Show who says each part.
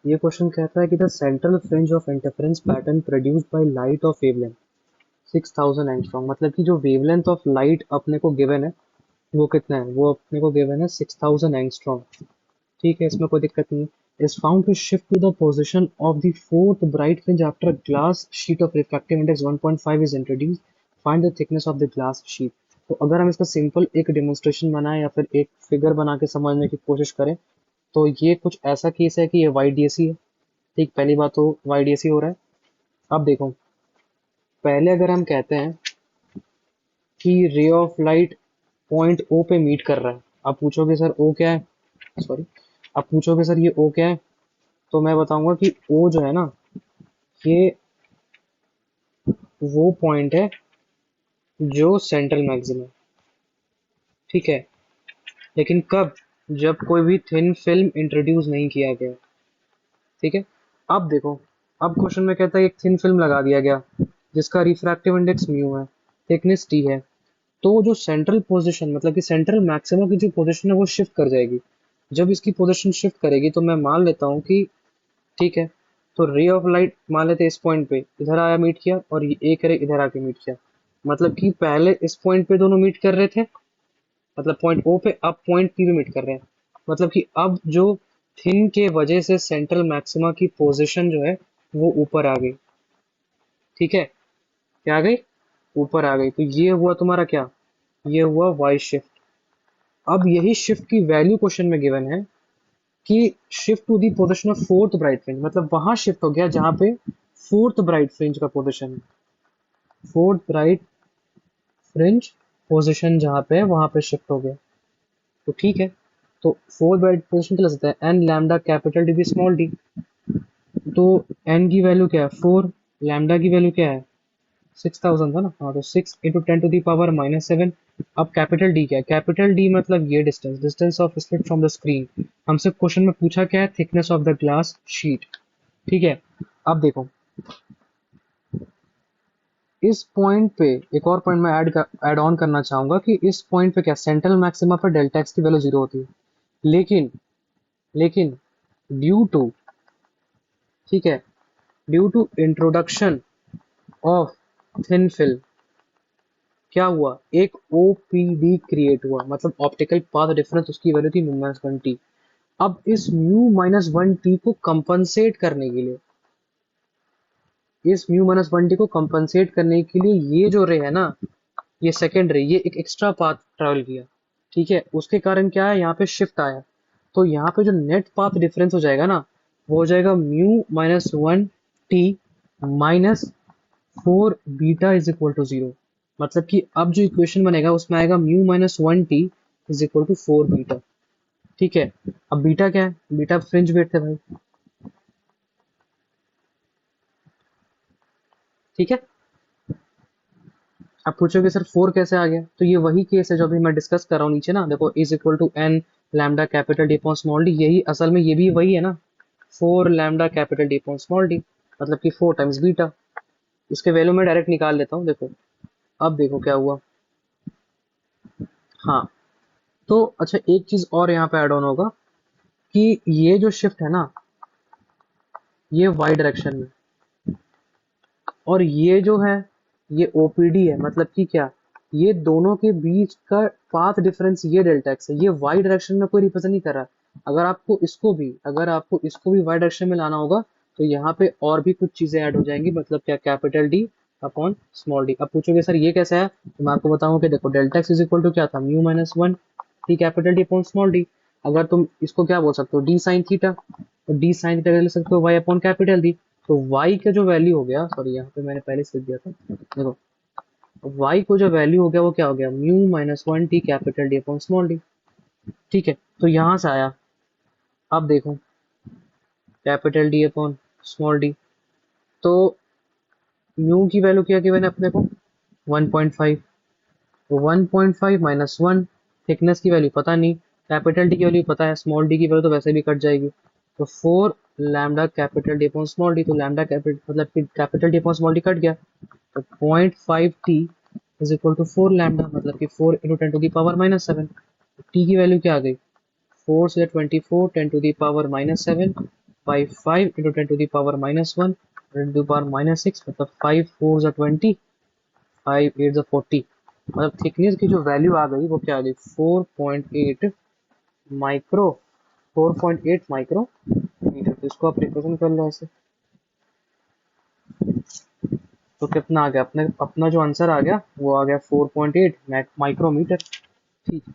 Speaker 1: ये क्वेश्चन कहता है कि the central fringe of interference pattern produced by light of wavelength 6000 angstrom, मतलब कि जो वेवलेंथ ऑफ लाइट अपने को गिवन है वो कितना है, वो अपने को गिवन है 6000 एंगस्ट्रॉम। ठीक है, इसमें कोई दिक्कत नहीं है। Is found to shift to the position of the fourth bright fringe after glass sheet of refractive index 1.5 is introduced, find the thickness of the glass sheet. तो अगर हम इसका सिंपल एक डेमोन्स्ट्रेशन बनाए या फिर एक फिगर बना के समझने की कोशिश करें, तो ये कुछ ऐसा केस है कि ये YDAC है। ठीक, पहली बात तो YDAC हो रहा है। अब देखो, पहले अगर हम कहते हैं कि ray of light point O पे मीट कर रहा है, आप पूछोगे सर O क्या है, सॉरी, आप पूछोगे सर ये O क्या है, तो मैं बताऊंगा कि O जो है ना, ये वो पॉइंट है जो सेंट्रल मैक्सिमम, ठीक है। लेकिन कब? जब कोई भी थिन फिल्म इंट्रोड्यूस नहीं किया गया, ठीक है। अब देखो, अब क्वेश्चन में कहता है एक थिन फिल्म लगा दिया गया जिसका रिफ्रैक्टिव इंडेक्स म्यू है, थिकनेस T है, तो जो सेंट्रल पोजीशन मतलब कि सेंट्रल मैक्सिमा की जो पोजीशन है वो शिफ्ट कर जाएगी। जब इसकी पोजीशन शिफ्ट करेगी तो मैं मान लेता हूँ कि, ठीक है, तो रे ऑफ लाइट मान लेते हैं इस पॉइंट पे इधर आया मीट किया, और ये एक रे इधर आके मीट किया, मतलब कि पहले इस पॉइंट पे दोनों मीट कर रहे थे, मतलब पॉइंट O पे, अब पॉइंट P पे मीट कर रहे हैं। मतलब कि अब जो थिन के वजह से सेंट्रल मैक्सिमा की पोजीशन जो है वो ऊपर आ गई, ठीक है। क्या आ गई? ऊपर आ गई। तो ये हुआ तुम्हारा क्या, ये हुआ वाई शिफ्ट। अब यही शिफ्ट की वैल्यू क्वेश्चन में गिवन है कि shift to the position of fourth bright fringe, मतलब वहां शिफ्ट हो गया जहां पे फोर्थ ब्राइट फ्रिंज का पोजीशन है, फोर्थ ब्राइट फ्रिंज पोजीशन जहां पे है वहां पे शिफ्ट हो गया। तो ठीक है, तो फोर्थ ब्राइट पोजीशन क्या ले सकते हैं, N lambda capital D B small D. तो एन की वैल्यू क्या है 4, लैम्डा की वैल्यू क्या है 6000 था ना, हाँ, तो 6 इंटू 10⁻⁻7। अब कैपिटल डी क्या है, कैपिटल डी मतलब ये distance, distance of slit from the screen. हमसे क्वेश्चन में पूछा क्या है, thickness of the glass sheet, ठीक है। अब देखो, इस पॉइंट पे एक और पॉइंट मैं ऐड ऑन करना चाहूंगा कि इस पॉइंट पे क्या, सेंट्रल मैक्सिमा पर डेल्टा एक्स की वैल्यू 0 होती है, लेकिन लेकिन ड्यू टू, ठीक है, due to introduction of thin film क्या हुआ, एक OPD क्रिएट हुआ, मतलब ऑप्टिकल पाथ डिफरेंस, उसकी वैल्यू थी -1t। अब इस μ-1t को कंपनसेट करने के लिए, इस μ-1t को कंपनसेट करने के लिए ये जो रे है ना, ये सेकेंड रे, ये एक एक्स्ट्रा पाथ ट्रेवल किया, ठीक है। उसके कारण क्या है, यहाँ पे शिफ्ट आया, तो यहाँ पे जो नेट पाथ डिफरेंस हो जाएगा ना, वो हो जाएगा μ-1t minus 4β is equal to 0। मतलब कि अब जो इक्वेशन बनेगा उसमें आएगा μ-1t इज इक्वल टू 4β, ठीक है। अब बीटा क्या है, बीटा फ्रिंज वेट थे भाई, ठीक है। अब पूछोगे सर 4 कैसे आ गया, तो ये वही केस है जो अभी मैं डिस्कस कर रहा हूँ नीचे ना, देखो is equal to N lambda capital D upon small D, यही असल में ये भी वही है ना, 4 lambda capital D upon small D, मतलब कि 4 टाइम्स बीटा। इसके वैल्यू में डायरेक्ट निकाल लेता हूँ, देखो। अब देखो क्या हुआ, हाँ, तो अच्छा एक चीज और यहाँ पे ऐड ऑन होगा कि ये जो शिफ्ट है ना, ये वाई डायरेक्शन में, और ये जो है ये OPD है, मतलब कि क्या, ये दोनों के बीच का पाथ डिफरेंस ये डेल्टा एक्स है, ये वाई डायरेक्शन में कोई रिप्रेजेंट नहीं कर रहा। अगर आपको इसको भी वाई डायरेक्शन में लाना होगा तो यहाँ पे और भी कुछ चीजें ऐड हो जाएंगी, मतलब क्या, capital D upon small D. अब पूछोगे सर ये कैसा है, तो मैं आपको बताऊंगा कि देखो delta X is equal to क्या था, μ-1 T capital D upon small D. अगर तुम इसको क्या बोल सकते हो, डी साइन थीटा, तो डी साइन थीटा ले सकते हो वाई अपॉन कैपिटल डी। तो y का जो वैल्यू हो गया, सॉरी यहाँ पे मैंने पहले से लिख दिया था, देखो y को जो वैल्यू हो गया वो क्या हो गया, μ-1t capital D upon small D, ठीक है। तो यहाँ से आया, अब देखो capital D upon small D, तो म्यू की वैल्यू क्या गिवन है अपने को 1.5, तो 1.5 माइनस 1, थिकनेस की वैल्यू पता नहीं, कैपिटल डी की वैल्यू पता है, स्मॉल डी की वैल्यू तो वैसे भी कट जाएगी, तो 4 lambda capital D upon small D, तो लैम्डा कैपिटल मतलब कि capital D upon small D cut गया, तो 0.5t is equal to 4 lambda, मतलब कि 4 इंटू 10⁻⁻7। टी की वैल्यू क्या आ गई, 4 से 24, 10⁻⁻7, बाई 5 इंटू 10⁻⁻1 10⁻⁻6, मतलब 5 4 जा 20, 5 8 जा 40। मतलब थिकनेस की जो वैल्यू आ गई वो क्या आ गई, 4.8 माइक्रो 4.8 माइक्रो मीटर। तो इसको आप रिप्रेजेंट कर लो ऐसे। तो कितना आ गया, अपने अपना जो आंसर आ गया वो आ गया 4.8 माइक्रोमीटर। ठीक है।